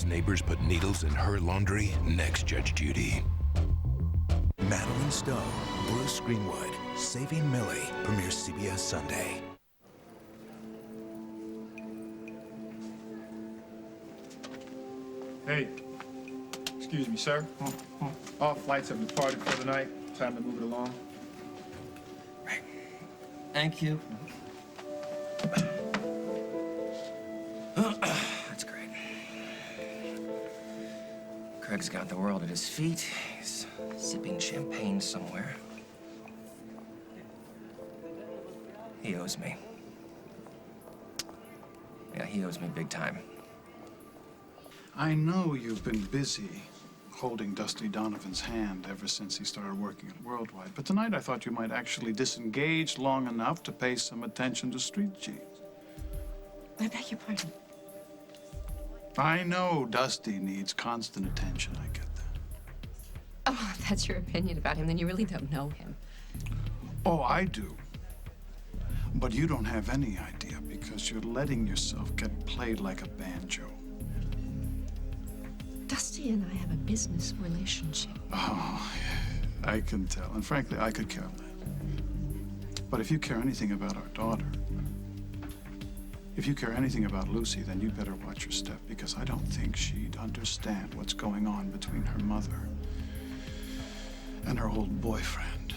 neighbors put needles in her laundry? Next Judge Judy. Madeline Stowe, Bruce Greenwood, Saving Millie, premieres CBS Sunday. Hey, excuse me, sir. All flights have departed for the night. Time to move it along. Thank you. That's great. Craig's got the world at his feet. He's sipping champagne somewhere. He owes me. Yeah, he owes me big time. I know you've been busy holding Dusty Donovan's hand ever since he started working at Worldwide, but tonight I thought you might actually disengage long enough to pay some attention to Street Jeans. I beg your pardon. I know Dusty needs constant attention, I get that. Oh, if that's your opinion about him, then you really don't know him. Oh, I do. But you don't have any idea because you're letting yourself get played like a banjo. Dusty and I have a business relationship. Oh, I can tell. And frankly, I could care less. But if you care anything about our daughter, if you care anything about Lucy, then you better watch your step, because I don't think she'd understand what's going on between her mother and her old boyfriend.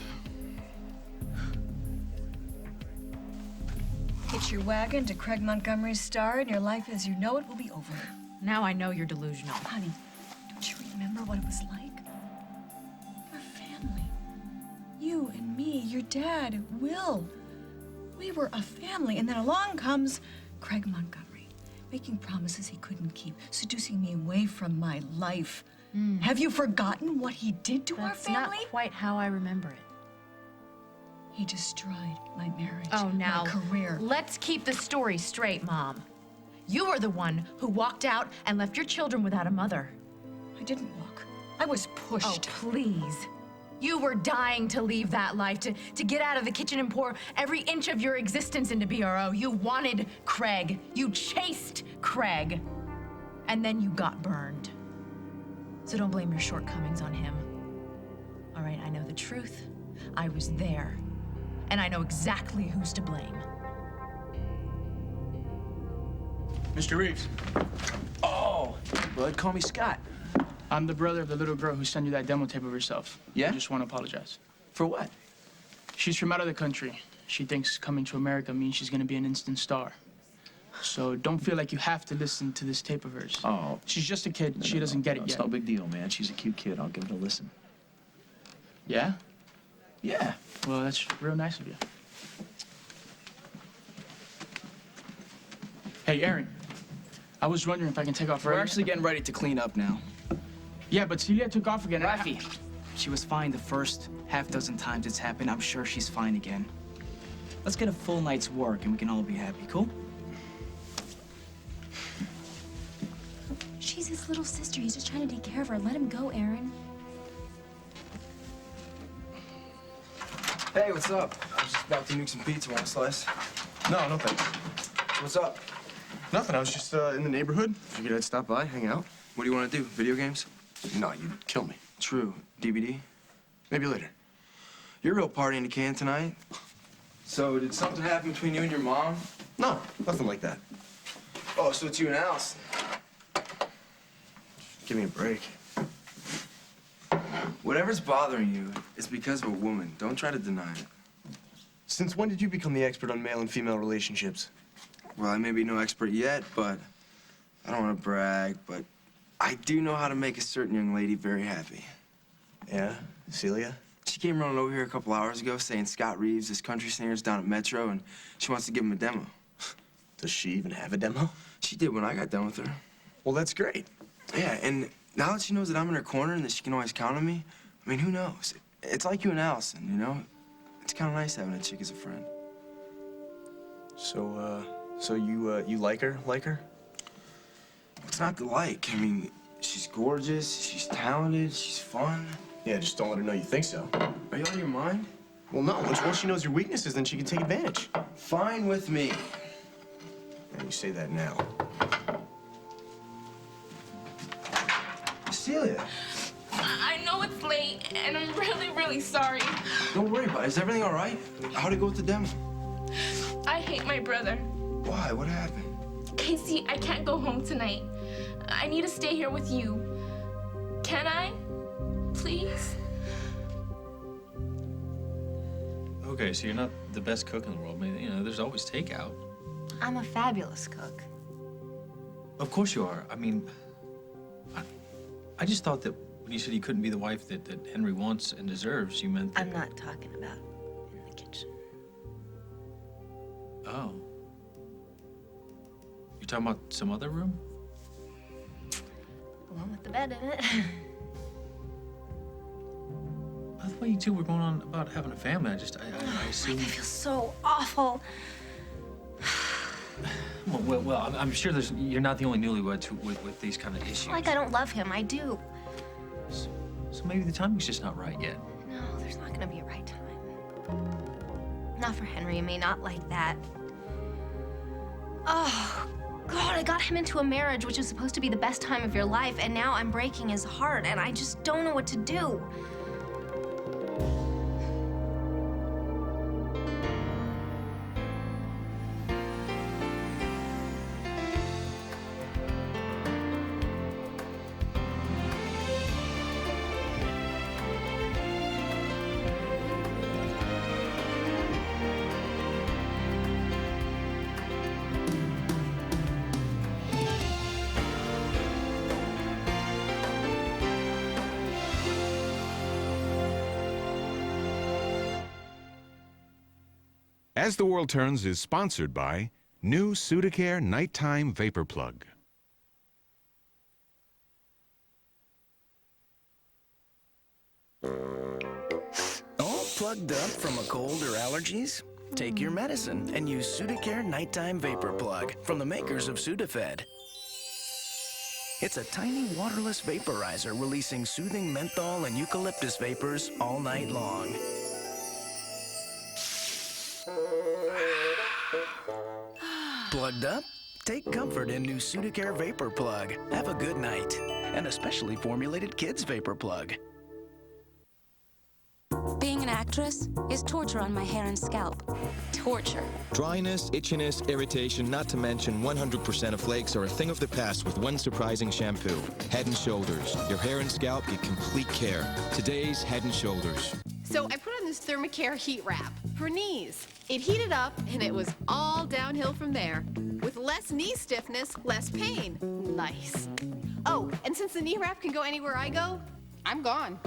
Hitch your wagon to Craig Montgomery's star, and your life as you know it will be over. Now I know you're delusional. Honey, don't you remember what it was like? We're family. You and me, your dad, Will. We were a family, and then along comes Craig Montgomery, making promises he couldn't keep, seducing me away from my life. Have you forgotten what he did to our family? That's not quite how I remember it. He destroyed my marriage, Oh, now, my career. let's keep the story straight, Mom. You were the one who walked out and left your children without a mother. I didn't walk. I was pushed. Oh, please. You were dying to leave that life, to get out of the kitchen and pour every inch of your existence into BRO. You wanted Craig. You chased Craig. And then you got burned. So don't blame your shortcomings on him. All right, I know the truth. I was there. And I know exactly who's to blame. Mr. Reeves. Oh, bud, call me Scott. I'm the brother of the little girl who sent you that demo tape of herself. Yeah? I just want to apologize. For what? She's from out of the country. She thinks coming to America means she's going to be an instant star. So don't feel like you have to listen to this tape of hers. Oh. She's just a kid. She doesn't get it yet. It's no big deal, man. She's a cute kid. I'll give it a listen. Yeah? Yeah. Well, that's real nice of you. Hey, Aaron. I was wondering if I can take off early. We're actually getting ready to clean up now. Yeah, but Celia took off again. Rafi, she was fine the first half dozen times it's happened. I'm sure she's fine again. Let's get a full night's work and we can all be happy, cool? She's his little sister. He's just trying to take care of her. Let him go, Aaron. Hey, what's up? I was just about to nuke some pizza. Want a slice? No, no thanks. What's up? Nothing. I was just in the neighborhood. Figured I'd stop by, hang out. What do you want to do? Video games? No, you'd kill me. True. DVD? Maybe later. You're real party in the can tonight. So, did something happen between you and your mom? No, nothing like that. Oh, so it's you and Allison. Give me a break. Whatever's bothering you is because of a woman. Don't try to deny it. Since when did you become the expert on male and female relationships? Well, I may be no expert yet, but I don't want to brag, but I do know how to make a certain young lady very happy. Yeah? Celia? She came running over here a couple hours ago saying Scott Reeves, this country singer's down at Metro, and she wants to give him a demo. Does she even have a demo? She did when I got done with her. Well, that's great. Yeah, and now that she knows that I'm in her corner and that she can always count on me, I mean, who knows? It's like you and Allison, you know? It's kind of nice having a chick as a friend. So you like her? What's not to like? I mean, she's gorgeous, she's talented, she's fun. Yeah, just don't let her know you think so. Are you out of your mind? Well, no. Once she knows your weaknesses, then she can take advantage. Fine with me. And you say that now. Celia. I know it's late, and I'm really, really sorry. Don't worry about it. Is everything all right? How'd it go with the demo? I hate my brother. Why? What happened? Casey, I can't go home tonight. I need to stay here with you. Can I? Please? Okay, so you're not the best cook in the world. Maybe, you know, there's always takeout. I'm a fabulous cook. Of course you are. I mean, I just thought that when you said you couldn't be the wife that Henry wants and deserves, you meant that... I'm not talking about in the kitchen. Oh. You're talking about some other room? The one with the bed in it. By the way, you two were going on about having a family. I assume... I feel so awful. Well, I'm sure you're not the only newlywed with these kind of issues. Like I don't love him, I do. So maybe the timing's just not right yet. No, there's not gonna be a right time. Not for Henry and me, not like that. Oh, God, I got him into a marriage which was supposed to be the best time of your life, and now I'm breaking his heart, and I just don't know what to do. As the World Turns is sponsored by new Sudacare Nighttime Vapor Plug. All plugged up from a cold or allergies? Take your medicine and use Sudacare Nighttime Vapor Plug from the makers of Sudafed. It's a tiny waterless vaporizer releasing soothing menthol and eucalyptus vapors all night long. Plugged up? Take comfort in new Sudacare Vapor Plug. Have a good night. And a specially formulated kids vapor plug. Being an actress is torture on my hair and scalp. Torture. Dryness, itchiness, irritation, not to mention 100% of flakes are a thing of the past with one surprising shampoo. Head & Shoulders. Your hair and scalp get complete care. Today's Head & Shoulders. So I put on this Thermacare heat wrap for knees. It heated up and it was all downhill from there. With less knee stiffness, less pain. Nice. Oh, and since the knee wrap can go anywhere I go, I'm gone.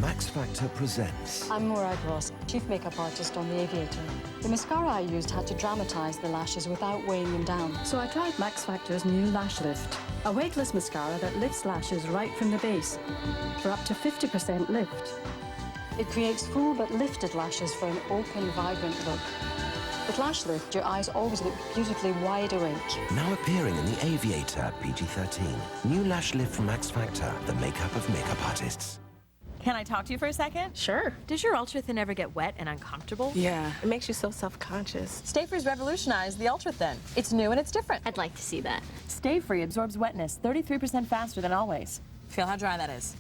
Max Factor presents. I'm Maura Gross, Chief Makeup Artist on The Aviator. The mascara I used had to dramatize the lashes without weighing them down. So I tried Max Factor's new Lash Lift, a weightless mascara that lifts lashes right from the base for up to 50% lift. It creates full but lifted lashes for an open, vibrant look. With Lash Lift, your eyes always look beautifully wide awake. Now appearing in The Aviator, PG-13. New Lash Lift from Max Factor, the makeup of makeup artists. Can I talk to you for a second? Sure. Does your Ultrathin ever get wet and uncomfortable? Yeah, it makes you so self-conscious. Stay Free's revolutionized the Ultrathin. It's new and it's different. I'd like to see that. Stay Free absorbs wetness 33% faster than always. Feel how dry that is.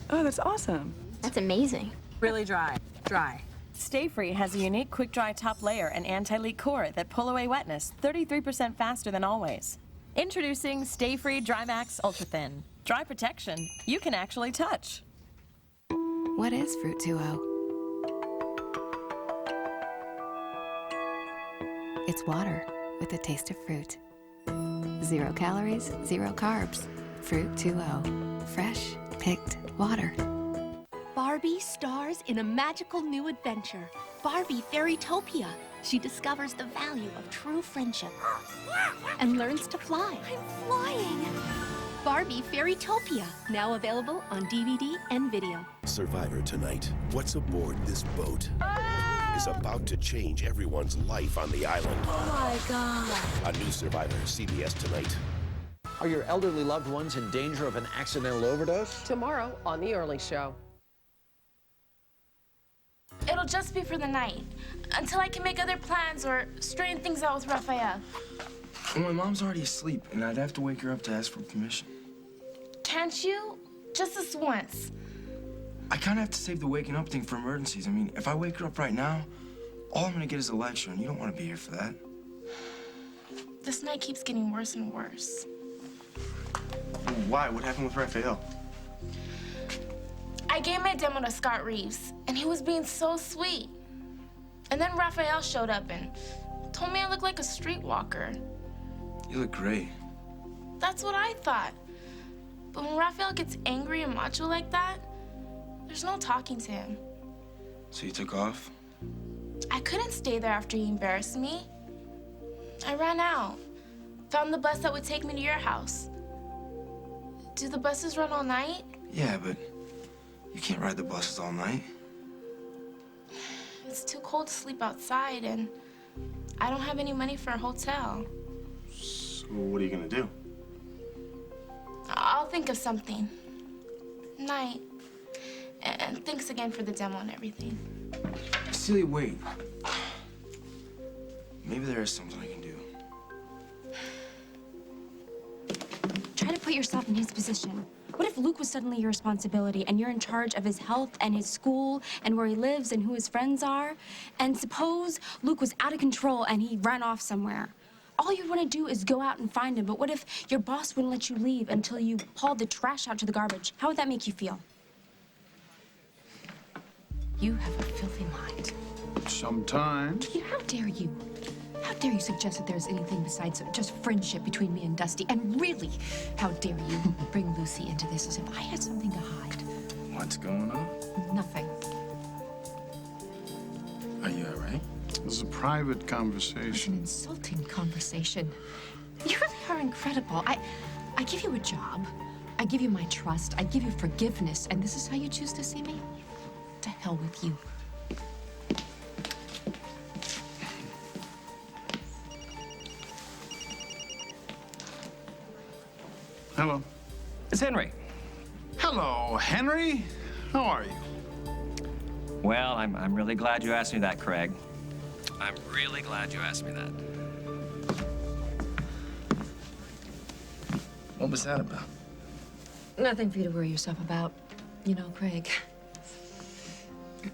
Oh, that's awesome. That's amazing. Really dry. Dry. Stay Free has a unique quick dry top layer and anti-leak core that pull away wetness 33% faster than always. Introducing Stay Free Dry Max Ultrathin. Dry protection you can actually touch. What is Fruit 2.0? It's water with a taste of fruit. 0 calories, 0 carbs. Fruit 2.0. Fresh, picked water. Barbie stars in a magical new adventure. Barbie Fairytopia. She discovers the value of true friendship and learns to fly. I'm flying! Barbie Fairytopia, now available on DVD and video. Survivor tonight. What's aboard this boat is about to change everyone's life on the island. Oh my God. A new Survivor, CBS tonight. Are your elderly loved ones in danger of an accidental overdose? Tomorrow on The Early Show. It'll just be for the night, until I can make other plans or straighten things out with Raphael. Well, my mom's already asleep, and I'd have to wake her up to ask for permission. Can't you? Just this once. I kind of have to save the waking up thing for emergencies. I mean, if I wake her up right now, all I'm gonna get is a lecture, and you don't want to be here for that. This night keeps getting worse and worse. Why? What happened with Raphael? I gave my demo to Scott Reeves, and he was being so sweet. And then Raphael showed up and told me I look like a streetwalker. You look great. That's what I thought. But when Raphael gets angry and macho like that, there's no talking to him. So you took off? I couldn't stay there after he embarrassed me. I ran out, found the bus that would take me to your house. Do the buses run all night? Yeah, but you can't ride the buses all night. It's too cold to sleep outside, and I don't have any money for a hotel. So what are you gonna do? I'll think of something. Night. And thanks again for the demo and everything. Celia, wait. Maybe there is something I can do. Try to put yourself in his position. What if Luke was suddenly your responsibility and you're in charge of his health and his school and where he lives and who his friends are? And suppose Luke was out of control and he ran off somewhere. All you want to do is go out and find him, but what if your boss wouldn't let you leave until you hauled the trash out to the garbage? How would that make you feel? You have a filthy mind. Sometimes. How dare you? How dare you suggest that there's anything besides just friendship between me and Dusty? And really, how dare you bring Lucy into this as if I had something to hide? What's going on? Nothing. Are you all right? It was a private conversation. It's an insulting conversation. You really are incredible. I give you a job. I give you my trust. I give you forgiveness. And this is how you choose to see me? To hell with you. Hello. It's Henry. Hello, Henry. How are you? Well, I'm really glad you asked me that, Craig. I'm really glad you asked me that. What was that about? Nothing for you to worry yourself about. You know, Craig.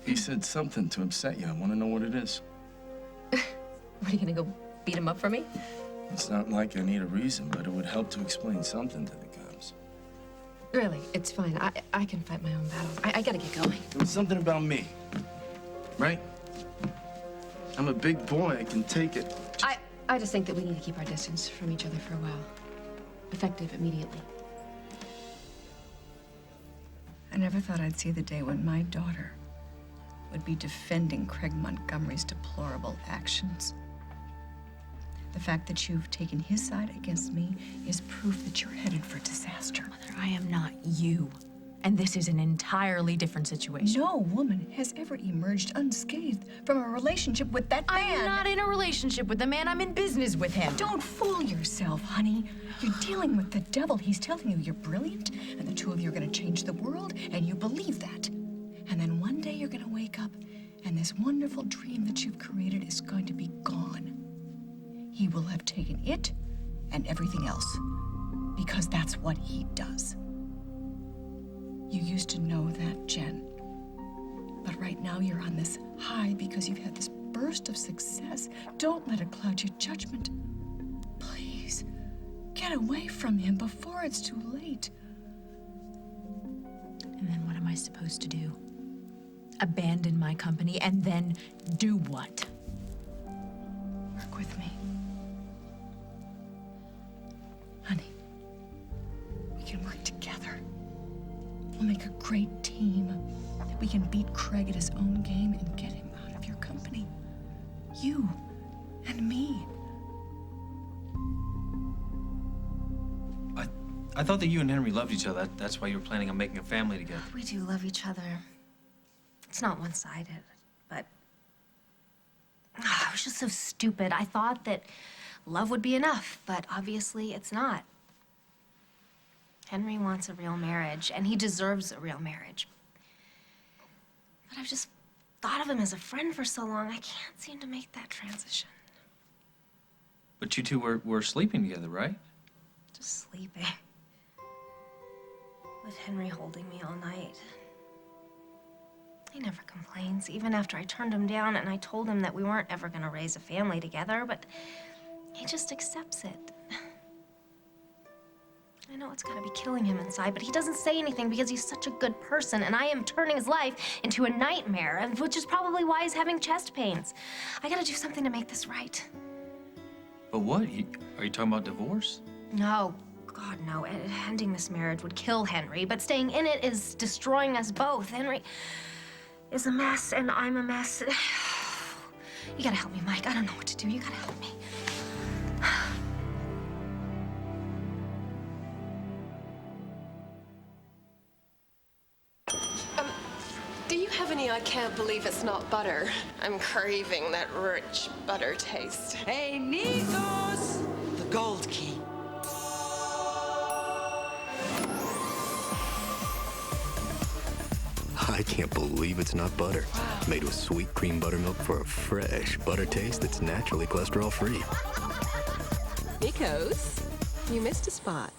He said something to upset you. I want to know what it is. What, are you gonna go beat him up for me? It's not like I need a reason, but it would help to explain something to the cops. Really, it's fine. I can fight my own battles. I gotta get going. It was something about me, right? I'm a big boy. I can take it. I just think that we need to keep our distance from each other for a while. Effective immediately. I never thought I'd see the day when my daughter would be defending Craig Montgomery's deplorable actions. The fact that you've taken his side against me is proof that you're headed for disaster. Mother, I am not you. And this is an entirely different situation. No woman has ever emerged unscathed from a relationship with that man. I'm not in a relationship with the man. I'm in business with him. Don't fool yourself, honey. You're dealing with the devil. He's telling you you're brilliant, and the two of you are going to change the world, and you believe that. And then one day you're going to wake up, and this wonderful dream that you've created is going to be gone. He will have taken it and everything else, because that's what he does. You used to know that, Jen. But right now you're on this high because you've had this burst of success. Don't let it cloud your judgment. Please, get away from him before it's too late. And then what am I supposed to do? Abandon my company and then do what? Work with me. Honey, we can work together. We'll make a great team. We can beat Craig at his own game and get him out of your company. You and me. I thought that you and Henry loved each other. That's why you were planning on making a family together. We do love each other. It's not one-sided, but I was just so stupid. I thought that love would be enough, but obviously it's not. Henry wants a real marriage, and he deserves a real marriage. But I've just thought of him as a friend for so long, I can't seem to make that transition. But you two were sleeping together, right? Just sleeping. with Henry holding me all night. He never complains, even after I turned him down and I told him that we weren't ever gonna raise a family together, but he just accepts it. I know it's gotta be killing him inside, but he doesn't say anything because he's such a good person, and I am turning his life into a nightmare, and which is probably why he's having chest pains. I gotta do something to make this right. But what? Are you talking about divorce? No, God, no. Ending this marriage would kill Henry, but staying in it is destroying us both. Henry is a mess, and I'm a mess. You gotta help me, Mike. I don't know what to do. You gotta help me. Do you have any I can't believe it's not butter? I'm craving that rich butter taste. Hey, Nikos! The gold key. I can't believe it's not butter. Made with sweet cream buttermilk for a fresh butter taste that's naturally cholesterol-free. Nikos, you missed a spot.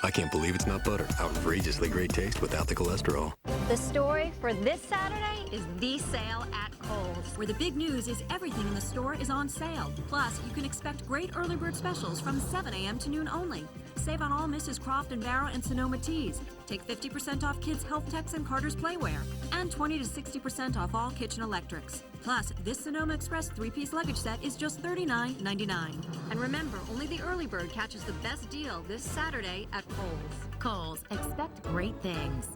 I can't believe it's not butter. Outrageously great taste without the cholesterol. The story for this Saturday is the sale at Kohl's, where the big news is everything in the store is on sale. Plus, you can expect great early bird specials from 7 a.m. to noon only. Save on all Mrs. Croft and Barrow and Sonoma teas. Take 50% off kids' Health Techs and Carter's Playwear. And 20 to 60% off all kitchen electrics. Plus, this Sonoma Express 3-piece luggage set is just $39.99. And remember, only the early bird catches the best deal this Saturday at Kohl's. Kohl's, expect great things.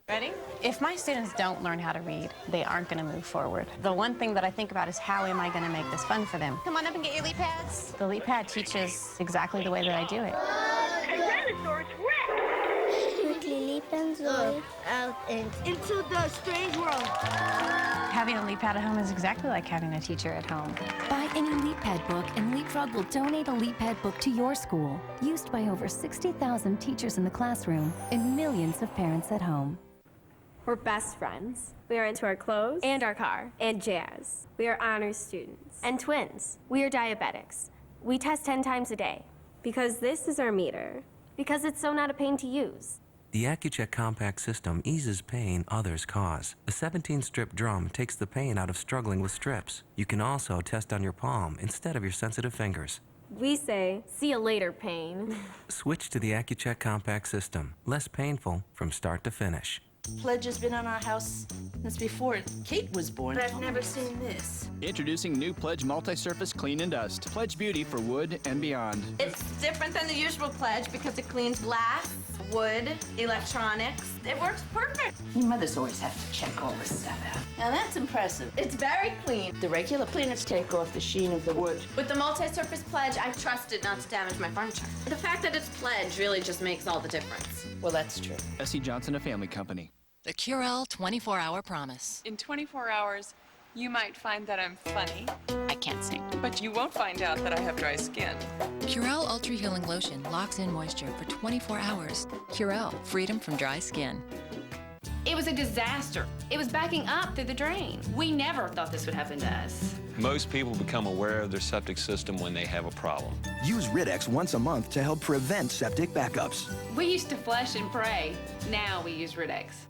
Ready? If my students don't learn how to read, they aren't going to move forward. The one thing that I think about is how am I going to make this fun for them? Come on up and get your leap pads. The leap pad teaches exactly the way that I do it. Tyrannosaurus Rex! Quickly leap and zoom out into the strange world. Having a leap pad at home is exactly like having a teacher at home. Buy any Leap Pad book and Leapfrog will donate a Leap Pad book to your school. Used by over 60,000 teachers in the classroom and millions of parents at home. We're best friends. We are into our clothes and our car and jazz. We are honors students and twins. We are diabetics. We test 10 times a day because this is our meter. Because it's so not a pain to use. The Atwt compact system eases pain others cause. A 17-strip drum takes the pain out of struggling with strips. You can also test on your palm instead of your sensitive fingers. We say, see you later, pain. Switch to the Atwt compact system. Less painful from start to finish. Pledge has been on our house since before Kate was born. But I've never seen this. Introducing new Pledge Multi-Surface Clean and Dust. Pledge beauty for wood and beyond. It's different than the usual Pledge because it cleans glass, wood, electronics. It works perfect. Your mothers always have to check all this stuff out. Now that's impressive. It's very clean. The regular cleaners take off the sheen of the wood. With the multi-surface Pledge, I trust it not to damage my furniture. The fact that it's Pledge really just makes all the difference. Well, that's true. S.E. Johnson, a family company. The Curel 24-hour promise. In 24 hours, you might find that I'm funny. I can't sing. But you won't find out that I have dry skin. Curel Ultra Healing Lotion locks in moisture for 24 hours. Curel, freedom from dry skin. It was a disaster. It was backing up through the drain. We never thought this would happen to us. Most people become aware of their septic system when they have a problem. Use Rid-X once a month to help prevent septic backups. We used to flush and pray. Now we use Rid-X.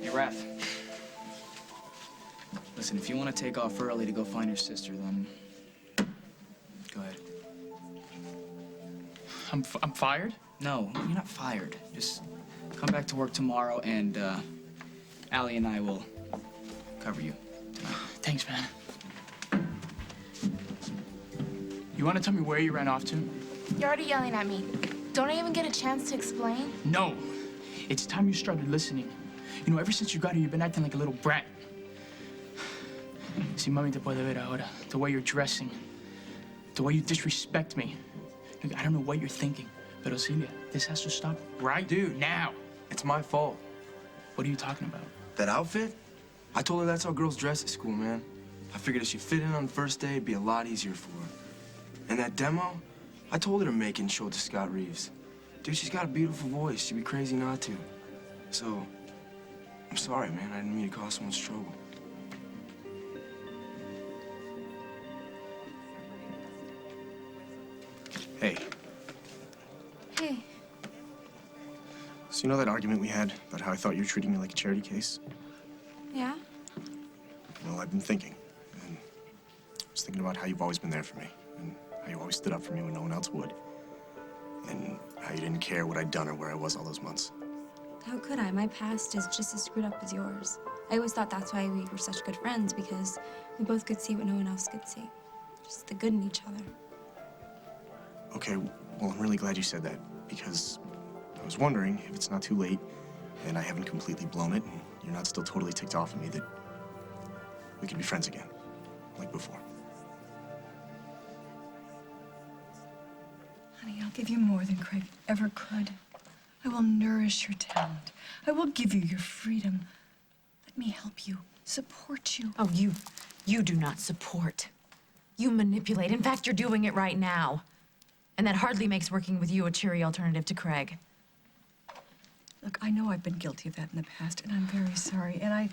Hey, Raph. Listen, if you want to take off early to go find your sister, then go ahead. I'm fired? No, you're not fired. Just come back to work tomorrow, and Allie and I will cover you tonight. Thanks, man. You want to tell me where you ran off to? You're already yelling at me. Don't I even get a chance to explain? No. It's time you started listening. You know, ever since you got here, you've been acting like a little brat. Si mami te puede ver ahora. The way you're dressing. The way you disrespect me. Look, I don't know what you're thinking, but Celia, this has to stop right now. It's my fault. What are you talking about? That outfit? I told her that's how girls dress at school, man. I figured if she fit in on the first day, it'd be a lot easier for her. And that demo? I told her to make it and show it to Scott Reeves. Dude, she's got a beautiful voice. She'd be crazy not to. So, I'm sorry, man. I didn't mean to cause so much trouble. Hey, So you know that argument we had about how I thought you were treating me like a charity case? Yeah? Well, I've been thinking. And I was thinking about how you've always been there for me. And how you always stood up for me when no one else would. And how you didn't care what I'd done or where I was all those months. How could I? My past is just as screwed up as yours. I always thought that's why we were such good friends, because we both could see what no one else could see. Just the good in each other. Okay, well, I'm really glad you said that, because I was wondering if it's not too late and I haven't completely blown it and you're not still totally ticked off at me, that we could be friends again, like before. Honey, I'll give you more than Craig ever could. I will nourish your talent. I will give you your freedom. Let me help you, support you. Oh, you do not support. You manipulate. In fact, you're doing it right now. And that hardly makes working with you a cheery alternative to Craig. Look, I know I've been guilty of that in the past, and I'm very sorry. And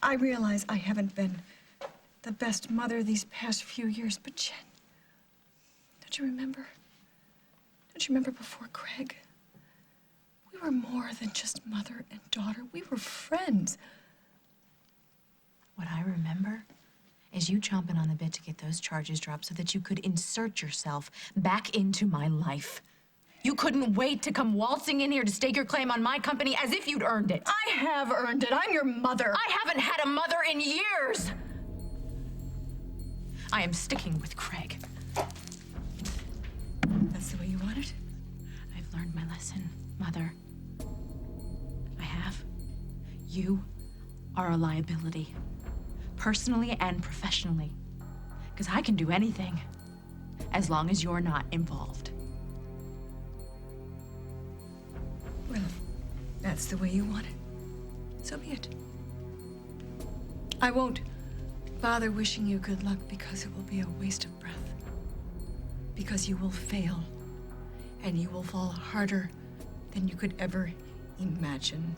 I realize I haven't been the best mother these past few years, but Jen, don't you remember? Don't you remember before Craig? We were more than just mother and daughter. We were friends. What I remember is you chomping on the bit to get those charges dropped so that you could insert yourself back into my life. You couldn't wait to come waltzing in here to stake your claim on my company as if you'd earned it. I have earned it. I'm your mother. I haven't had a mother in years. I am sticking with Craig. That's the way you want it? I've learned my lesson, Mother. I have. You are a liability. Personally and professionally. Because I can do anything, as long as you're not involved. Well, if that's the way you want it, so be it. I won't bother wishing you good luck, because it will be a waste of breath. Because you will fail, and you will fall harder than you could ever imagine.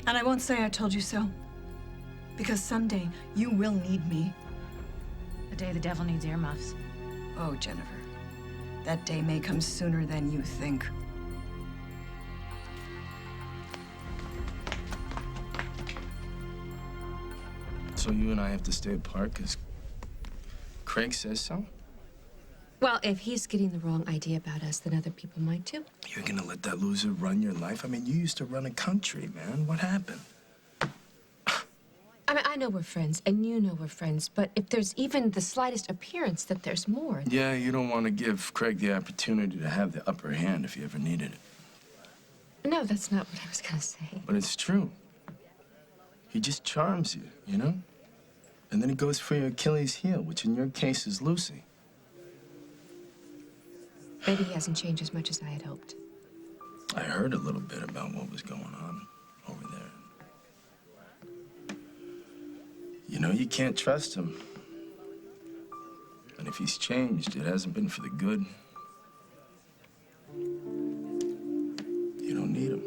And I won't say I told you so, because someday you will need me. The day the devil needs earmuffs. Oh, Jennifer, that day may come sooner than you think. So you and I have to stay apart because Craig says so? Well, if he's getting the wrong idea about us, then other people might too. You're gonna let that loser run your life? I mean, you used to run a country, man. What happened? I mean, I know we're friends, and you know we're friends, but if there's even the slightest appearance that there's more... Yeah, you don't want to give Craig the opportunity to have the upper hand if he ever needed it. No, that's not what I was gonna say. But it's true. He just charms you, you know? And then he goes for your Achilles heel, which in your case is Lucy. Maybe he hasn't changed as much as I had hoped. I heard a little bit about what was going on over there. You know, you can't trust him. And if he's changed, it hasn't been for the good. You don't need him.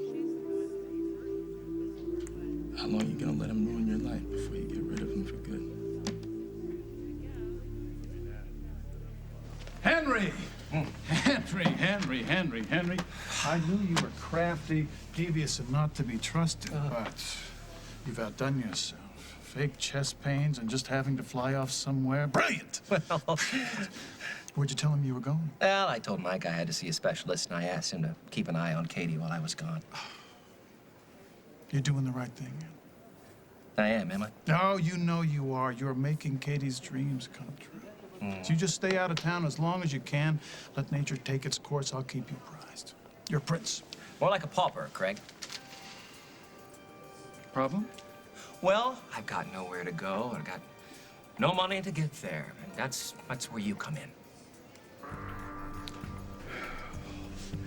How long are you gonna let him ruin your life before you get rid of him for good? Henry! Henry. I knew you were crafty, devious, and not to be trusted, but you've outdone yourself. Fake chest pains and just having to fly off somewhere. Brilliant! Well, Where'd you tell him you were going? well, I told Mike I had to see a specialist, and I asked him to keep an eye on Katie while I was gone. You're doing the right thing. I am I? Oh, you know you are. You're making Katie's dreams come true. So you just stay out of town as long as you can. Let nature take its course. I'll keep you apprised. You're a prince. More like a pauper, Craig. Problem? Well, I've got nowhere to go. I've got no money to get there. And that's where you come in.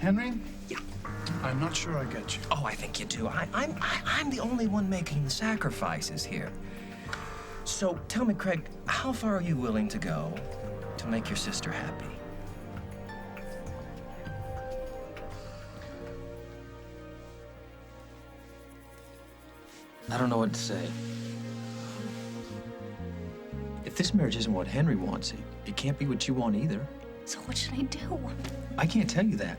Henry? Yeah. I'm not sure I get you. Oh, I think you do. I'm the only one making the sacrifices here. So tell me, Craig, how far are you willing to go to make your sister happy? I don't know what to say. If this marriage isn't what Henry wants, it can't be what you want either. So what should I do? I can't tell you that.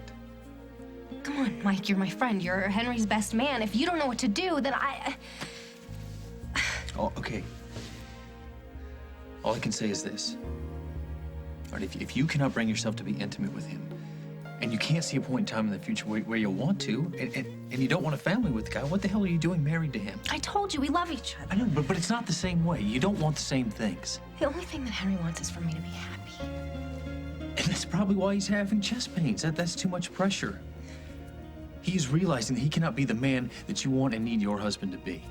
Come on, Mike, you're my friend. You're Henry's best man. If you don't know what to do, then Oh, okay. All I can say is this. All right, if you cannot bring yourself to be intimate with him, and you can't see a point in time in the future where you'll want to, and you don't want a family with the guy, what the hell are you doing married to him? I told you, we love each other. I know, but it's not the same way. You don't want the same things. The only thing that Henry wants is for me to be happy. And that's probably why he's having chest pains. That's too much pressure. He's realizing that he cannot be the man that you want and need your husband to be.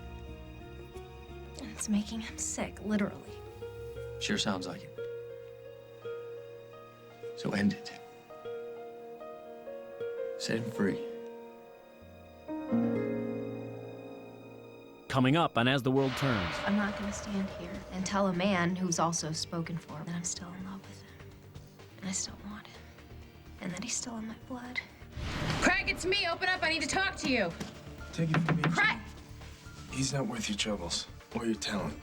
And it's making him sick, literally. Sure sounds like it. So end it. Set him free. Coming up on As the World Turns. I'm not gonna stand here and tell a man who's also spoken for that I'm still in love with him. And I still want him. And that he's still in my blood. Craig, it's me. Open up. I need to talk to you. Take it from me. Craig! He's not worth your troubles or your talent.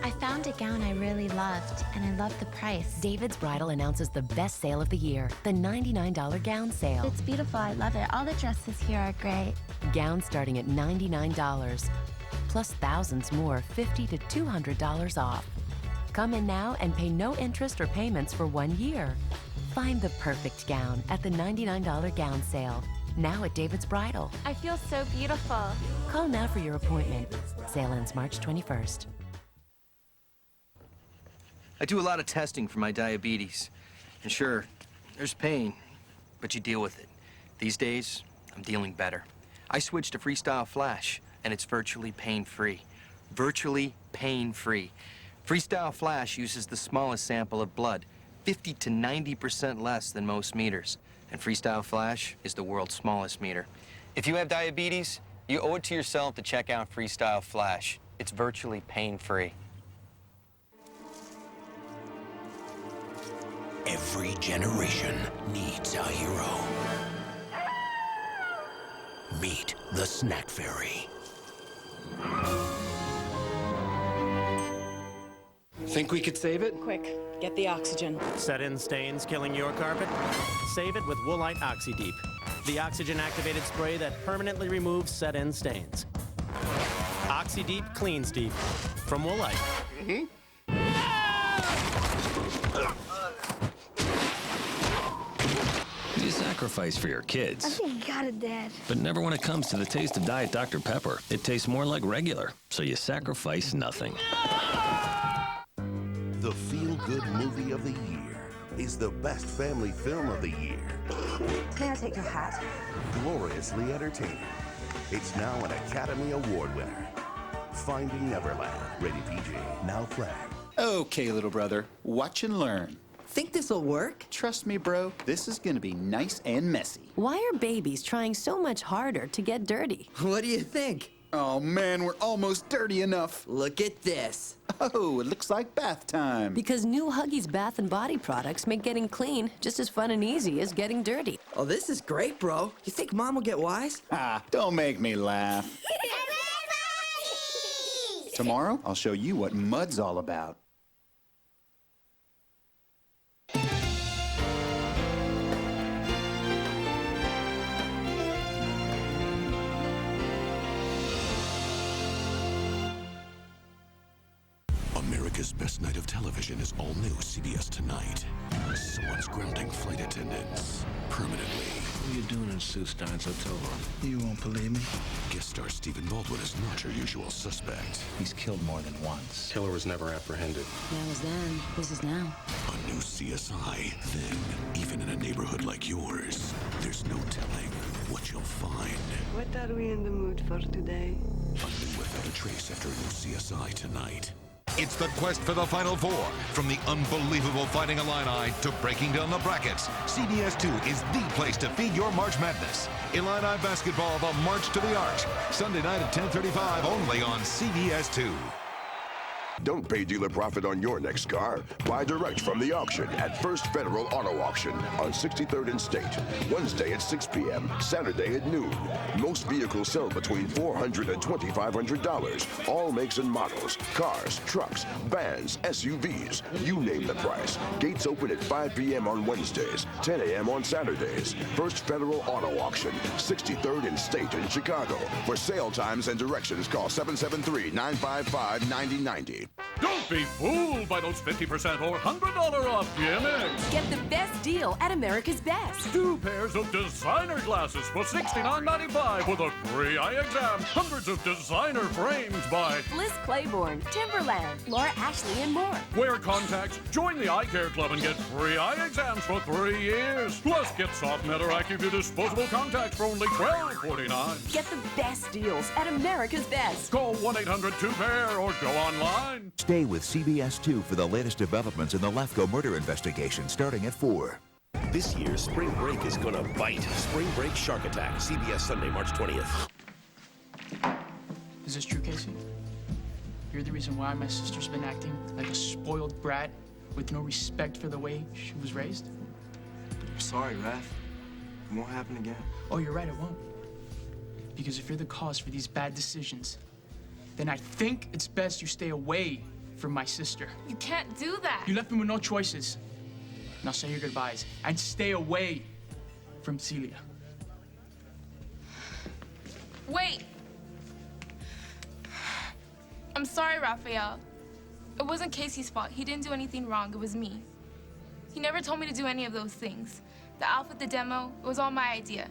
I found a gown I really loved, and I loved the price. David's Bridal announces the best sale of the year, the $99 gown sale. It's beautiful. I love it. All the dresses here are great. Gowns starting at $99, plus thousands more, $50 to $200 off. Come in now and pay no interest or payments for 1 year. Find the perfect gown at the $99 gown sale, now at David's Bridal. I feel so beautiful. Call now for your appointment. Sale ends March 21st. I do a lot of testing for my diabetes. And sure, there's pain, but you deal with it. These days, I'm dealing better. I switched to Freestyle Flash, and it's virtually pain-free. Virtually pain-free. Freestyle Flash uses the smallest sample of blood, 50 to 90% less than most meters. And Freestyle Flash is the world's smallest meter. If you have diabetes, you owe it to yourself to check out Freestyle Flash. It's virtually pain-free. Every generation needs a hero. Meet the Snack Fairy. Think we could save it? Quick, get the oxygen. Set-in stains killing your carpet? Save it with Woolite Oxy-Deep, the oxygen-activated spray that permanently removes set-in stains. Oxy-Deep Cleans Deep from Woolite. You sacrifice for your kids. I think you got it, Dad. But never when it comes to the taste of Diet Dr. Pepper. It tastes more like regular, so you sacrifice nothing. The feel-good movie of the year is the best family film of the year. May I take your hat? Gloriously entertaining. It's now an Academy Award winner. Finding Neverland. Rated PG. Now playing. Okay, little brother. Watch and learn. Think this'll work? Trust me, bro. This is gonna be nice and messy. Why are babies trying so much harder to get dirty? What do you think? Oh, man, we're almost dirty enough. Look at this. Oh, it looks like bath time. Because new Huggies bath and body products make getting clean just as fun and easy as getting dirty. Oh, this is great, bro. You think Mom will get wise? Ah, don't make me laugh. Tomorrow, I'll show you what mud's all about. America's best night of television is all new CBS Tonight. Someone's grounding flight attendants permanently. What are you doing in Sue Stein's hotel room? You won't believe me. Guest star Stephen Baldwin is not your usual suspect. He's killed more than once. Killer was never apprehended. That was then. This is now. A new CSI. Then, even in a neighborhood like yours, there's no telling what you'll find. What are we in the mood for today? Unknown Without a Trace after a new CSI Tonight. It's the quest for the Final Four. From the unbelievable Fighting Illini to breaking down the brackets, CBS 2 is the place to feed your March Madness. Illini basketball, the March to the Arch. Sunday night at 10:35, only on CBS 2. Don't pay dealer profit on your next car. Buy direct from the auction at First Federal Auto Auction on 63rd and State. Wednesday at 6 p.m., Saturday at noon. Most vehicles sell between $400 and $2,500. All makes and models. Cars, trucks, vans, SUVs. You name the price. Gates open at 5 p.m. on Wednesdays, 10 a.m. on Saturdays. First Federal Auto Auction, 63rd and State in Chicago. For sale times and directions, call 773-955-9090. Don't be fooled by those 50% or $100 off gimmicks. Get the best deal at America's Best. 2 pairs of designer glasses for $69.95 with a free eye exam. Hundreds of designer frames by Bliss Claiborne, Timberland, Laura Ashley, and more. Wear contacts, join the eye care club, and get free eye exams for 3 years. Plus, get soft net or AccuView disposable contacts for only $12.49. Get the best deals at America's Best. Call 1-800-2PAIR or go online. Stay with CBS 2 for the latest developments in the Lefko murder investigation starting at 4. This year's spring break is gonna bite. Spring Break Shark Attack, CBS Sunday, March 20th. Is this true, Casey? You're the reason why my sister's been acting like a spoiled brat with no respect for the way she was raised? I'm sorry, Raph. It won't happen again. Oh, you're right, it won't. Because if you're the cause for these bad decisions, then I think it's best you stay away from my sister. You can't do that. You left me with no choices. Now say your goodbyes and stay away from Celia. Wait. I'm sorry, Raphael. It wasn't Casey's fault. He didn't do anything wrong. It was me. He never told me to do any of those things. The outfit, the demo, it was all my idea.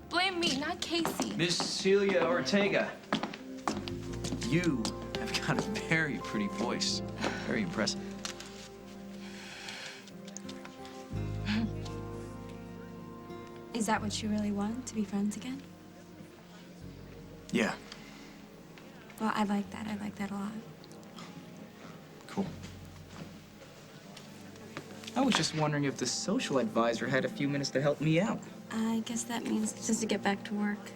Blame me, not Casey. Miss Celia Ortega, you have got a very pretty voice. Very impressive. Is that what you really want, to be friends again? Yeah. Well, I like that. I like that a lot. Cool. I was just wondering if the social advisor had a few minutes to help me out. I guess that means just to get back to work.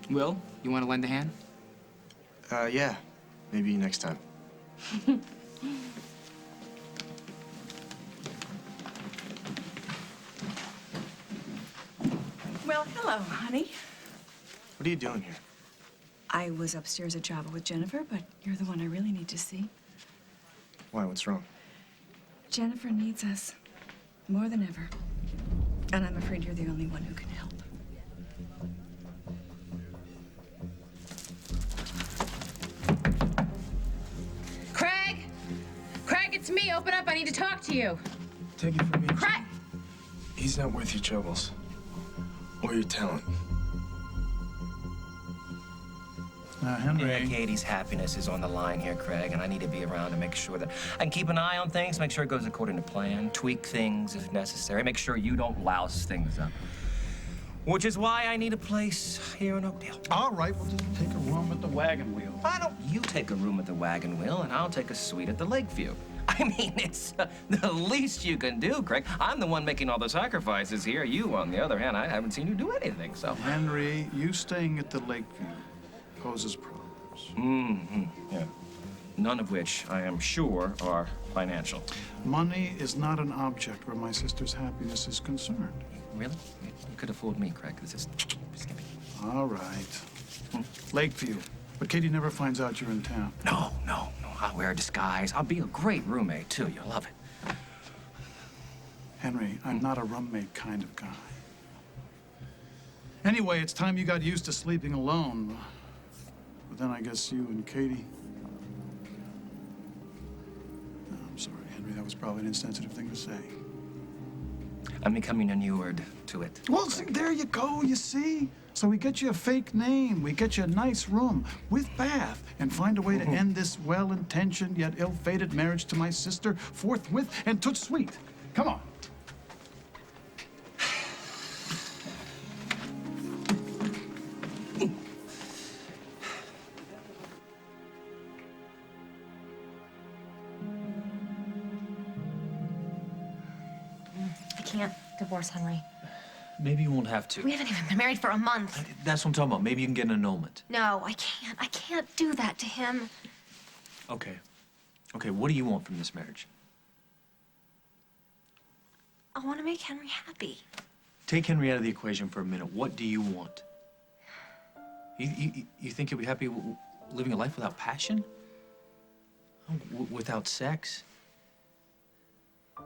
Will, you want to lend a hand? Yeah. Maybe next time. Well, hello, honey. What are you doing here? I was upstairs at Java with Jennifer, but you're the one I really need to see. Why? What's wrong? Jennifer needs us more than ever. And I'm afraid you're the only one who can help. Craig! Craig, it's me. Open up. I need to talk to you. Take it from me. Craig! He's not worth your troubles. Or your talent. Henry. Yeah, Katie's happiness is on the line here, Craig, and I need to be around to make sure that I can keep an eye on things, make sure it goes according to plan, tweak things if necessary, make sure you don't louse things up. Which is why I need a place here in Oakdale. All right, we'll just take a room at the Wagon Wheel. Why don't you take a room at the Wagon Wheel, and I'll take a suite at the Lakeview? I mean, it's the least you can do, Craig. I'm the one making all the sacrifices here. You, on the other hand, I haven't seen you do anything, so... Henry, you staying at the Lakeview poses problems. Yeah. None of which, I am sure, are financial. Money is not an object where my sister's happiness is concerned. Really? You could have fooled me, Craig. This is skippy. All right. Lakeview. But Katie never finds out you're in town. No. I'll wear a disguise. I'll be a great roommate, too. You'll love it. Henry, I'm not a roommate kind of guy. Anyway, it's time you got used to sleeping alone. But then I guess you and Katie... No, I'm sorry, Henry. That was probably an insensitive thing to say. I'm becoming inured to it. Well, see, there you go, you see? So we get you a fake name, we get you a nice room with bath, and find a way to end this well-intentioned yet ill-fated marriage to my sister forthwith and tout sweet. Come on. I can't divorce Henry. Maybe you won't have to. We haven't even been married for a month. That's what I'm talking about. Maybe you can get an annulment. No, I can't. I can't do that to him. Okay. Okay, what do you want from this marriage? I want to make Henry happy. Take Henry out of the equation for a minute. What do you want? You think he'll be happy living a life without passion? Without sex?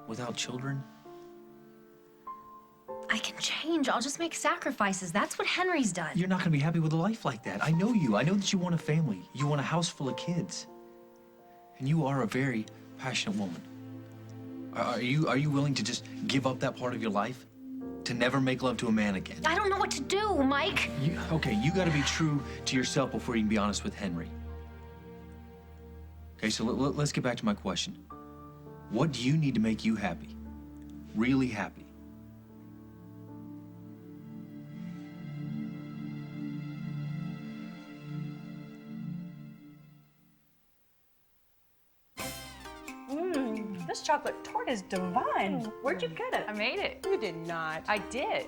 Without children? I can change. I'll just make sacrifices. That's what Henry's done. You're not going to be happy with a life like that. I know you. I know that you want a family. You want a house full of kids. And you are a very passionate woman. Are you willing to just give up that part of your life? To never make love to a man again? I don't know what to do, Mike. Okay, you got to be true to yourself before you can be honest with Henry. Okay, so let's get back to my question. What do you need to make you happy? Really happy? This chocolate tart is divine. Where'd you get it? I made it. You did not. I did.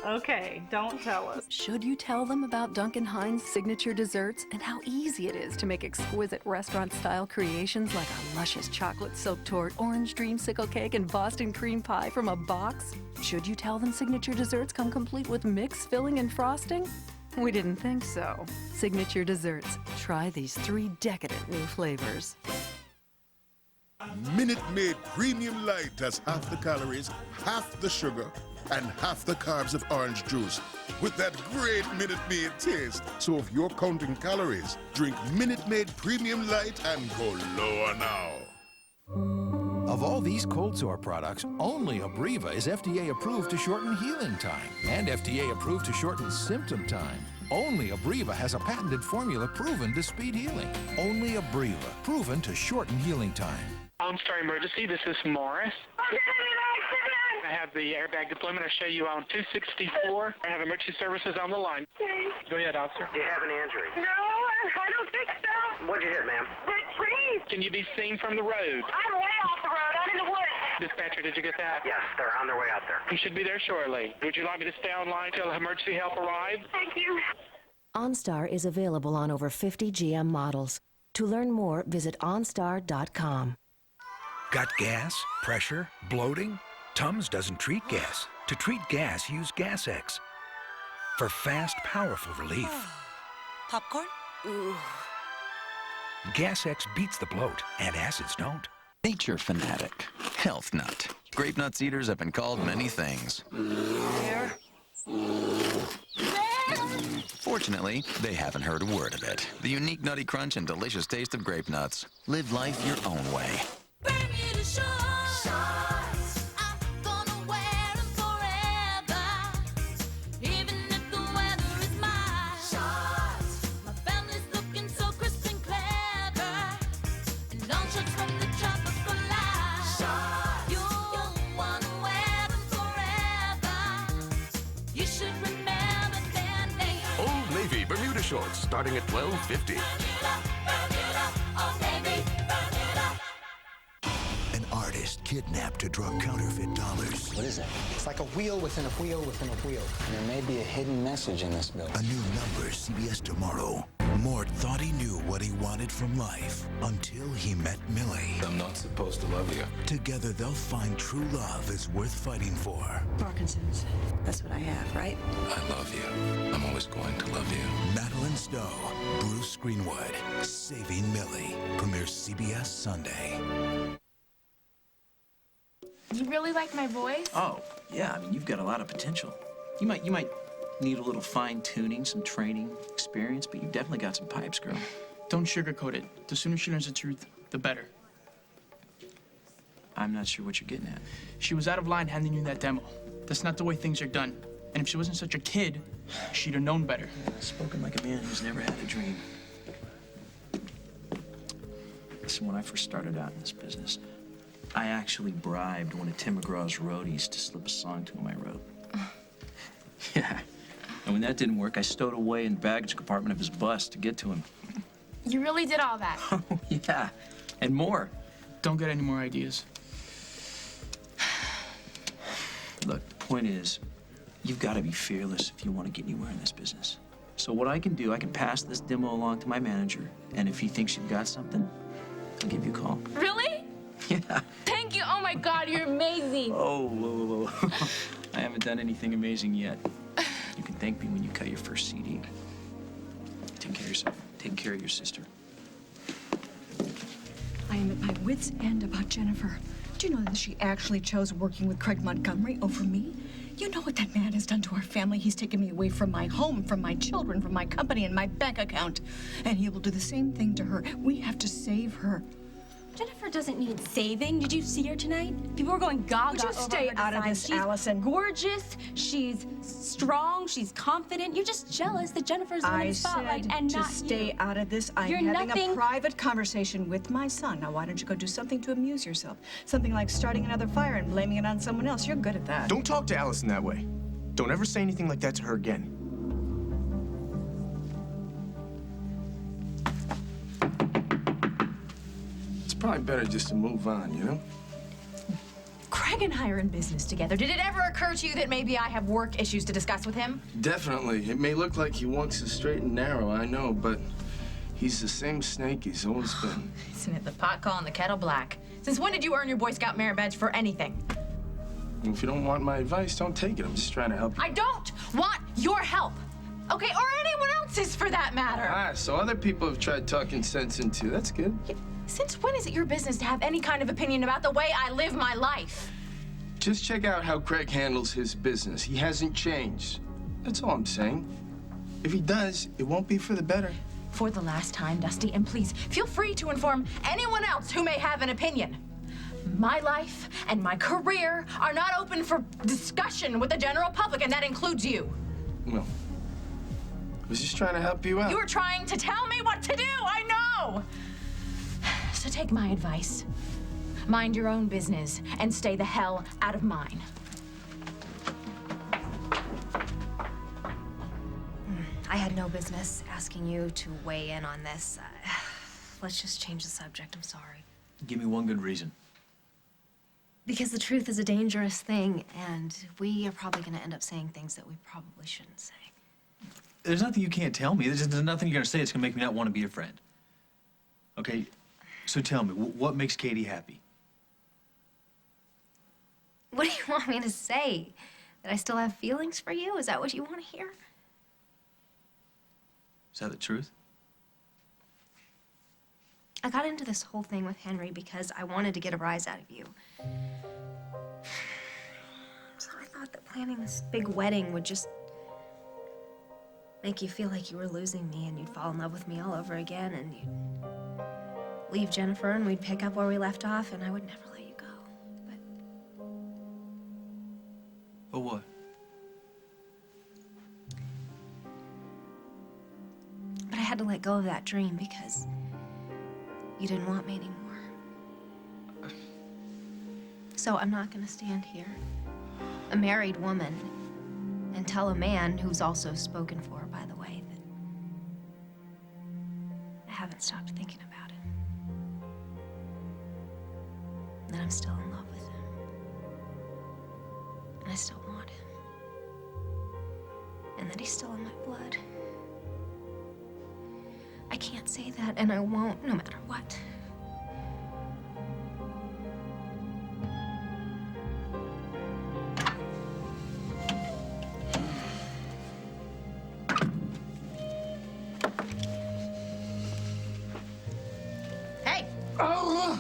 Okay, don't tell us. Should you tell them about Duncan Hines' signature desserts and how easy it is to make exquisite restaurant-style creations like a luscious chocolate silk tort, orange dreamsicle cake, and Boston cream pie from a box? Should you tell them signature desserts come complete with mix, filling, and frosting? We didn't think so. Signature desserts. Try these 3 decadent new flavors. Minute Maid Premium Light has half the calories, half the sugar, and half the carbs of orange juice with that great Minute Maid taste. So if you're counting calories, drink Minute Maid Premium Light and go lower now. Of all these cold sore products, only Abreva is FDA approved to shorten healing time and FDA approved to shorten symptom time. Only Abreva has a patented formula proven to speed healing. Only Abreva, proven to shorten healing time. OnStar Emergency, this is Morris. I have the airbag deployment. I'll show you on 264. I have emergency services on the line. Okay. Go ahead, officer. Do you have an injury? No, I don't think so. What'd you hit, ma'am? The trees. Can you be seen from the road? I'm way off the road. I'm in the woods. Dispatcher, did you get that? Yes, they're on their way out there. You should be there shortly. Would you like me to stay online till emergency help arrives? Thank you. OnStar is available on over 50 GM models. To learn more, visit OnStar.com. Got gas, pressure, bloating? Tums doesn't treat gas. To treat gas, use GasX. For fast, powerful relief. Popcorn? Ooh. GasX beats the bloat, and acids don't. Nature fanatic. Health nut. Grape nut eaters have been called many things. Fortunately, they haven't heard a word of it. The unique nutty crunch and delicious taste of grape nuts. Live life your own way. Old Navy Bermuda shorts starting at $12.50. An artist kidnapped to draw counterfeit dollars. What is it? It's like a wheel within a wheel within a wheel. And there may be a hidden message in this bill. A new number, CBS Tomorrow. Mort thought he knew what he wanted from life until he met Millie. I'm not supposed to love you. Together, they'll find true love is worth fighting for. Parkinson's. That's what I have, right? I love you. I'm always going to love you. Madeline Stowe, Bruce Greenwood, Saving Millie. Premieres CBS Sunday. You really like my voice? Oh, yeah, I mean, you've got a lot of potential. You might need a little fine-tuning, some training, experience, but you've definitely got some pipes, girl. Don't sugarcoat it. The sooner she learns the truth, the better. I'm not sure what you're getting at. She was out of line handing you that demo. That's not the way things are done. And if she wasn't such a kid, she'd have known better. Spoken like a man who's never had a dream. Listen, when I first started out in this business, I actually bribed one of Tim McGraw's roadies to slip a song to him I wrote. Yeah. And when that didn't work, I stowed away in the baggage compartment of his bus to get to him. You really did all that? Oh, yeah. And more. Don't get any more ideas. Look, the point is, you've got to be fearless if you want to get anywhere in this business. So what I can do, I can pass this demo along to my manager, and if he thinks you've got something, I'll give you a call. Really? Yeah. Thank you. Oh my God, you're amazing. Oh, whoa, whoa, whoa. I haven't done anything amazing yet. You can thank me when you cut your first CD. Take care of yourself. Take care of your sister. I am at my wit's end about Jennifer. Do you know that she actually chose working with Craig Montgomery over me? You know what that man has done to our family. He's taken me away from my home, from my children, from my company, and my bank account. And he will do the same thing to her. We have to save her. Jennifer doesn't need saving. Did you see her tonight? People were going gaga. Would you over stay her out of design. this, She's Allison? Gorgeous. She's strong. She's confident. You're just jealous that Jennifer's in the spotlight and to not stay you. out of this. I'm You're having nothing. a private conversation with my son. Now, why don't you go do something to amuse yourself? Something like starting another fire and blaming it on someone else. You're good at that. Don't talk to Allison that way. Don't ever say anything like that to her again. It's probably better just to move on, you know? Craig and I are in business together. Did it ever occur to you that maybe I have work issues to discuss with him? Definitely. It may look like he walks the straight and narrow, I know, but he's the same snake he's always been. Isn't it the pot calling the kettle black? Since when did you earn your Boy Scout merit badge for anything? If you don't want my advice, don't take it. I'm just trying to help you. I don't want your help. Okay, or anyone else's for that matter. Ah, so other people have tried talking sense into. That's good. Since when is it your business to have any kind of opinion about the way I live my life? Just check out how Craig handles his business. He hasn't changed. That's all I'm saying. If he does, it won't be for the better. For the last time, Dusty, and please feel free to inform anyone else who may have an opinion. My life and my career are not open for discussion with the general public, and that includes you. Well, I was just trying to help you out. You were trying to tell me what to do, I know! So take my advice. Mind your own business and stay the hell out of mine. I had no business asking you to weigh in on this. Let's just change the subject. I'm sorry. Give me one good reason. Because the truth is a dangerous thing, and we are probably going to end up saying things that we probably shouldn't say. There's nothing you can't tell me. There's nothing you're going to say that's going to make me not want to be your friend. Okay, so tell me, what makes Katie happy? What do you want me to say? That I still have feelings for you? Is that what you want to hear? Is that the truth? I got into this whole thing with Henry because I wanted to get a rise out of you. So I thought that planning this big wedding would just make you feel like you were losing me and you'd fall in love with me all over again and you'd leave Jennifer and we'd pick up where we left off and I would never let you go. But what? But I had to let go of that dream because you didn't want me anymore. So I'm not gonna stand here, a married woman, and tell a man who's also spoken for, by the way, that I haven't stopped thinking about it. That I'm still in love with him. And I still want him. And that he's still in my blood. I can't say that, and I won't, no matter what. Hey! Oh,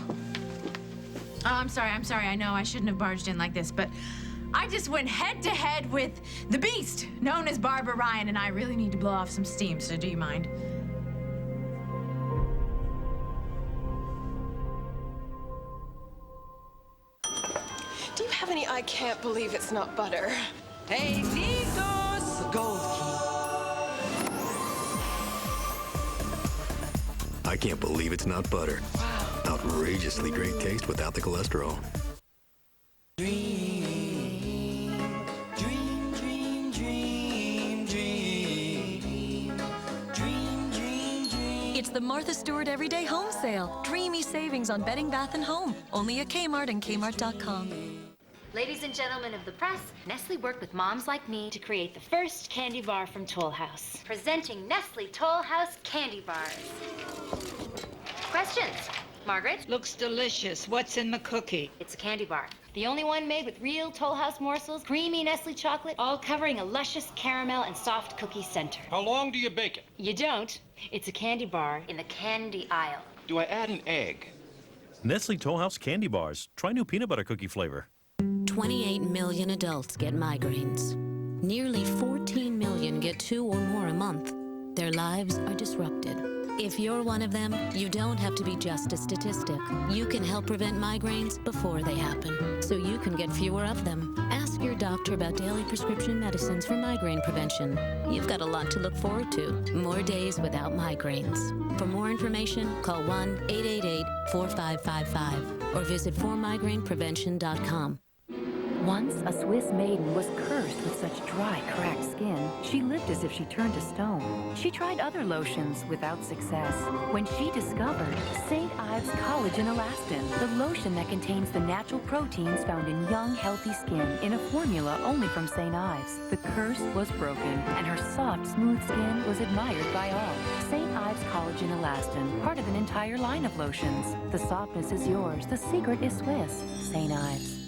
I'm sorry. I know I shouldn't have barged in like this, but I just went head-to-head with the beast, known as Barbara Ryan, and I really need to blow off some steam, so do you mind? Do you have any I can't believe it's not butter? Hey, Nikos! The gold key. I can't believe it's not butter. Wow. Outrageously great taste without the cholesterol. Dream, dream, dream, dream, dream, dream, dream, dream. It's the Martha Stewart Everyday Home Sale. Dreamy savings on bedding, bath, and home. Only at Kmart and Kmart.com. Ladies and gentlemen of the press, Nestle worked with moms like me to create the first candy bar from Toll House. Presenting Nestle Toll House Candy Bars. Questions? Margaret? Looks delicious. What's in the cookie? It's a candy bar. The only one made with real Toll House morsels, creamy Nestle chocolate, all covering a luscious caramel and soft cookie center. How long do you bake it? You don't. It's a candy bar in the candy aisle. Do I add an egg? Nestle Toll House candy bars. Try new peanut butter cookie flavor. 28 million adults get migraines. Nearly 14 million get 2 or more a month. Their lives are disrupted. If you're one of them, you don't have to be just a statistic. You can help prevent migraines before they happen, so you can get fewer of them. Ask your doctor about daily prescription medicines for migraine prevention. You've got a lot to look forward to. More days without migraines. For more information, call 1-888-4555 or visit formigraineprevention.com. Once, a Swiss maiden was cursed with such dry, cracked skin, she lived as if she turned to stone. She tried other lotions without success. When she discovered St. Ives Collagen Elastin, the lotion that contains the natural proteins found in young, healthy skin in a formula only from St. Ives, the curse was broken, and her soft, smooth skin was admired by all. St. Ives Collagen Elastin, part of an entire line of lotions. The softness is yours. The secret is Swiss. St. Ives.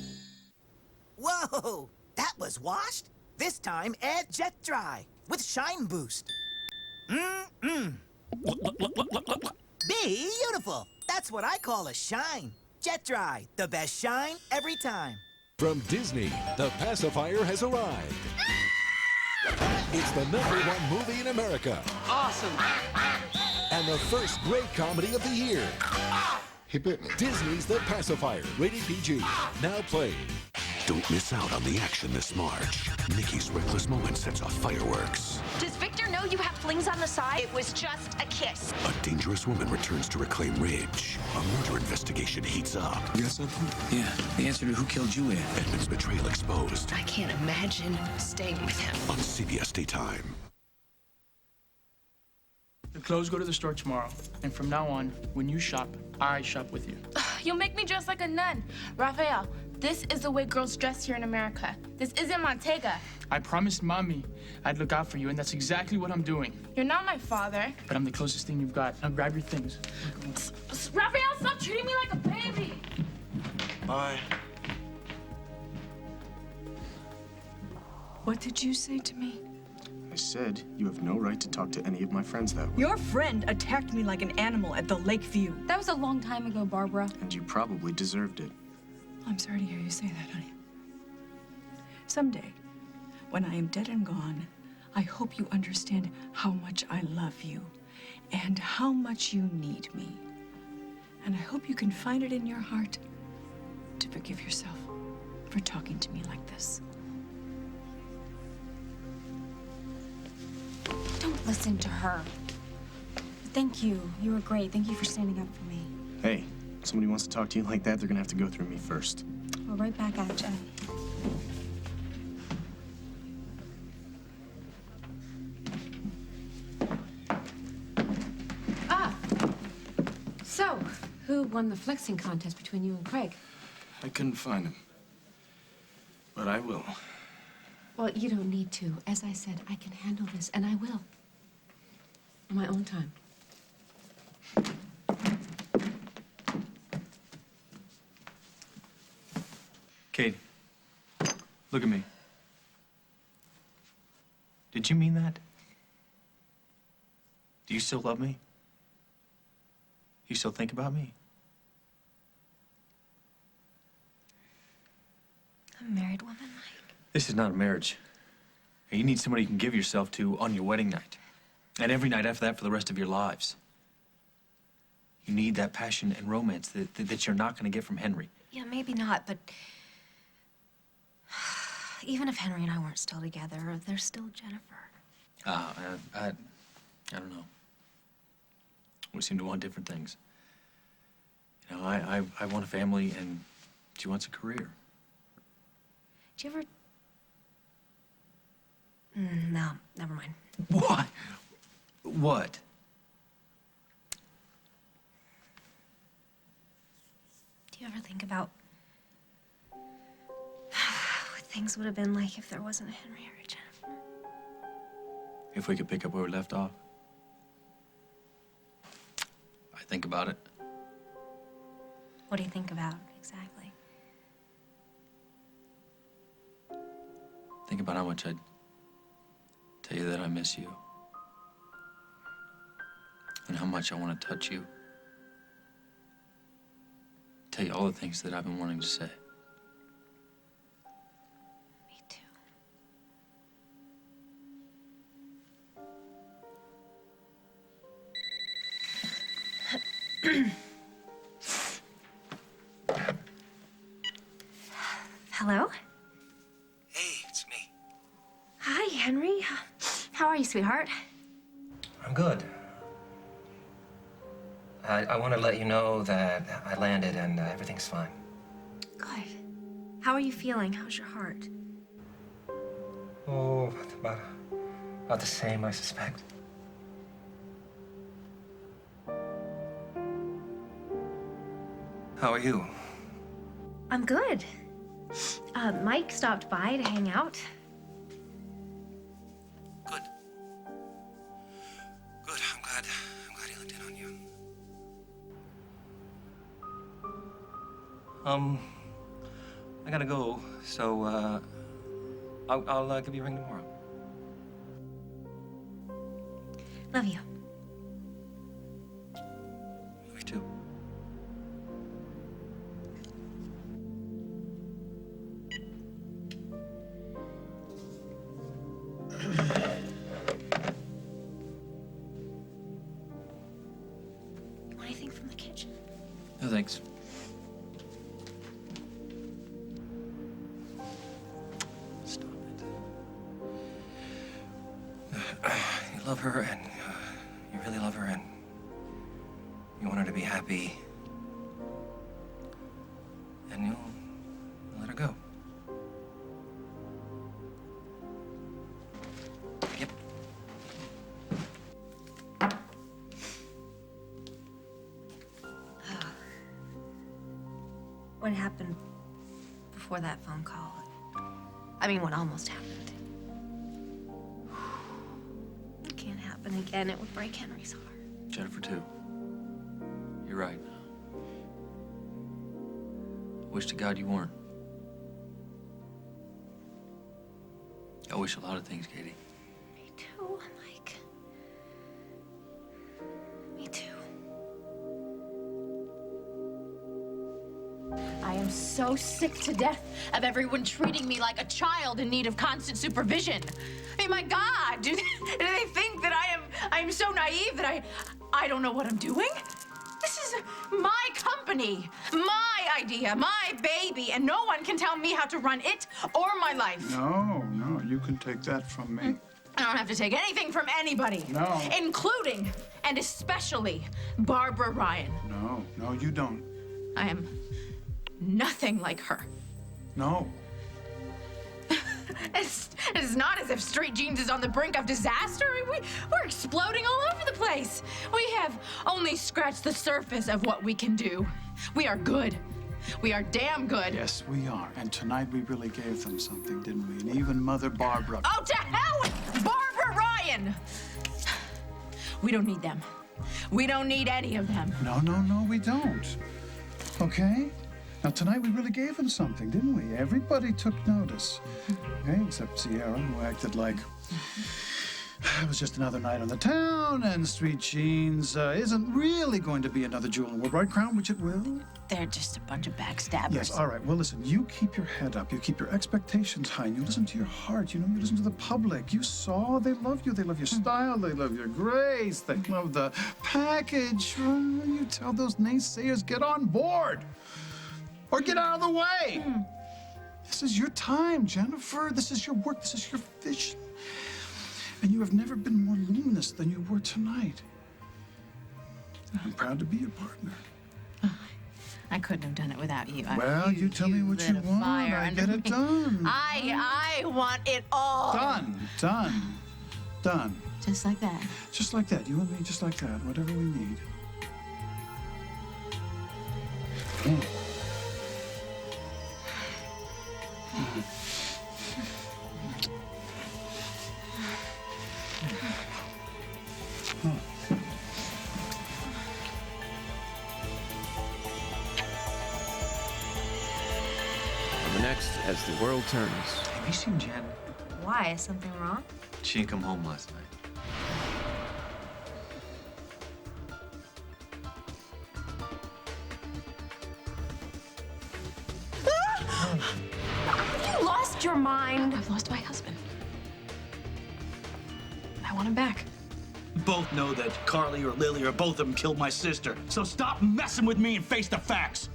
Whoa! That was washed? This time, add Jet Dry with Shine Boost. Beautiful! That's what I call a shine. Jet Dry, the best shine every time. From Disney, the pacifier has arrived. It's the #1 movie in America. Awesome. And the first great comedy of the year. He bit me. Disney's The Pacifier, rated PG. Now playing. Don't miss out on the action this March. Nikki's reckless moment sets off fireworks. Does Victor know you have flings on the side? It was just a kiss. A dangerous woman returns to reclaim Ridge. A murder investigation heats up. You got something? Yeah, the answer to who killed Julia. Edmund's betrayal exposed. I can't imagine staying with him. On CBS Daytime. The clothes go to the store tomorrow, and from now on, when you shop, I shop with you. You'll make me dress like a nun. Raphael, this is the way girls dress here in America. This isn't Montega. I promised Mommy I'd look out for you, and that's exactly what I'm doing. You're not my father. But I'm the closest thing you've got. Now grab your things. Raphael, stop treating me like a baby. Bye. What did you say to me? I said you have no right to talk to any of my friends that way. Your friend attacked me like an animal at the Lakeview. That was a long time ago, Barbara. And you probably deserved it. I'm sorry to hear you say that, honey. Someday, when I am dead and gone, I hope you understand how much I love you and how much you need me. And I hope you can find it in your heart to forgive yourself for talking to me like this. Don't listen to her. Thank you. You were great. Thank you for standing up for me. Hey, if somebody wants to talk to you like that, they're gonna have to go through me first. Well, right back at you. So, who won the flexing contest between you and Craig? I couldn't find him. But I will. Well, you don't need to. As I said, I can handle this, and I will. On my own time. Kate, look at me. Did you mean that? Do you still love me? You still think about me? A married woman, Mike. This is not a marriage. You need somebody you can give yourself to on your wedding night. And every night after that for the rest of your lives. You need that passion and romance that you're not going to get from Henry. Yeah, maybe not, but even if Henry and I weren't still together, there's still Jennifer. I don't know. We seem to want different things. You know, I want a family, and she wants a career. Do you ever... no, never mind. What? What? Do you ever think about what things would have been like if there wasn't a Henry or a Jennifer? If we could pick up where we left off. I think about it. What do you think about exactly? Think about how much I'd tell you that I miss you. And how much I want to touch you. Tell you all the things that I've been wanting to say. Me too. Hello? Hey, it's me. Hi, Henry. How are you, sweetheart? I'm good. I want to let you know that I landed and everything's fine. Good. How are you feeling? How's your heart? Oh, about the same, I suspect. How are you? I'm good. Mike stopped by to hang out. Good. Good. I'm glad he looked in on you. I gotta go, so I'll give you a ring tomorrow. Love you. Love you too. You want anything from the kitchen? No, thanks. Stop it. You love her, and you really love her, and you want her to be happy. And you'll let her go. Yep. What happened before that phone call? I mean, what almost happened. It can't happen again. It would break Henry's heart. Jennifer, too. You're right. I wish to God you weren't. I wish a lot of things, Katie. Me too, Mike. Me too. I am so sick to death of everyone treating me like a child in need of constant supervision. I mean, my God, do they think that I am so naive that I don't know what I'm doing? This is my company, my idea, my baby, and no one can tell me how to run it or my life. No, you can take that from me. I don't have to take anything from anybody. No. Including and especially Barbara Ryan. No, you don't. I am nothing like her. No. It's not as if Street Jeans is on the brink of disaster. We're exploding all over the place. We have only scratched the surface of what we can do. We are good. We are damn good. Yes, we are. And tonight we really gave them something, didn't we? And even Mother Barbara. Oh, to hell with Barbara Ryan! We don't need them. We don't need any of them. No, we don't. Okay? Now, tonight we really gave them something, didn't we? Everybody took notice. Okay, except Sierra, who acted like it was just another night on the town, and Street Jeans isn't really going to be another jewel in the world, right, Crown? Which it will. They're just a bunch of backstabbers. Yes, all right. Well, listen, you keep your head up. You keep your expectations high, and you listen to your heart. You know, you listen to the public. You saw they love you. They love your style. They love your grace. They love the package. You tell those naysayers, get on board. Or get out of the way. This is your time, Jennifer. This is your work. This is your vision. And you have never been more luminous than you were tonight. I'm proud to be your partner. I couldn't have done it without you. Well, you tell me what you want. I get it done. I want it all. Done. Just like that. Just like that. You and me, just like that. Whatever we need. next As the World Turns. Have you seen Jen? Why? Is something wrong? She didn't come home last night. You lost your mind. I've lost my husband. I want him back. Both know that Carly or Lily or both of them killed my sister. So stop messing with me and face the facts.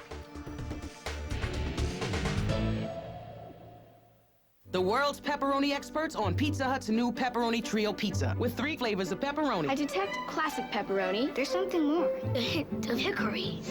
The world's pepperoni experts on Pizza Hut's new Pepperoni Trio Pizza with 3 flavors of pepperoni. I detect classic pepperoni. There's something more. A hint of hickory.